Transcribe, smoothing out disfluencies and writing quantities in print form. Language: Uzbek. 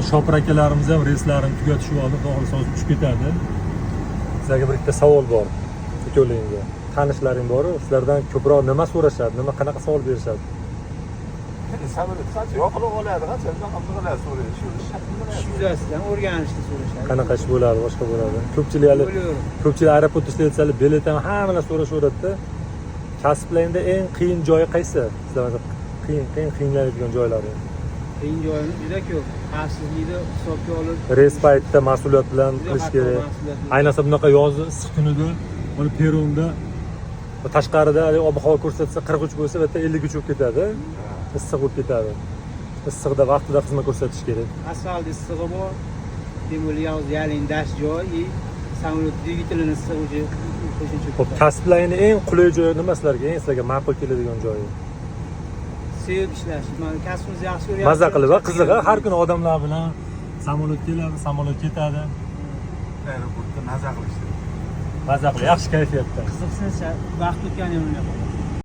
Shopir akalarimiz ham reyslarini tugatishib oldi, xohlasa hozir uchib ketadi. Sizlarga bir ikkita savol bor. Ikkovlaringizga. Tanishlaring bor, sizlardan ko'proq nima so'rashadi, qanaqa savol berishadi? Samolyot qancha yoqilib oladi, qancha qiladi so'raydi. Shu yuzasidan o'rganishni so'rashadi. Qanaqa ish bo'ladi, boshqa bo'ladi. Ko'pchilik aeroportda ishlayotsalar, bilet ham hammalar so'rashaveradi-da. Kasblaringda eng qiyin joyi qaysi? Sizlarga qiynaladigan joylari. Qiyin joyimiz juda ko'p. Xavfsizlikni hisobga olib, Reys paytida mas'uliyat bilan qilish kerak. Ayniqsa bunaqa yoz issiq kunida, mana peronda tashqarida ob-havo ko'rsatsa 43 bo'lsa, bu yerda 53 bo'lib ketadi. Issiq bo'lib ketadi. Issiqda vaqtida xizmat ko'rsatish kerak. Asfalt issig'i bor. Temir yo'l yaling dash joyi, samolyot dvigatelini issig'i qo'shimcha. Xo'p, kasblaringning eng qulay joyi nima sizlarga? Eng sizlarga ma'qul keladigan joyi? Sevib ishlash. Mana kasbimizni yaxshi ko'ryapmiz. Mazza qilib va qiziq, har kuni odamlar bilan samolyot keladi, samolyot ketadi. Aeroportda mazza qilishdi. Mazza qilib, yaxshi kayfiyatda. Qiziqsincha vaqt o'tgani yo'q.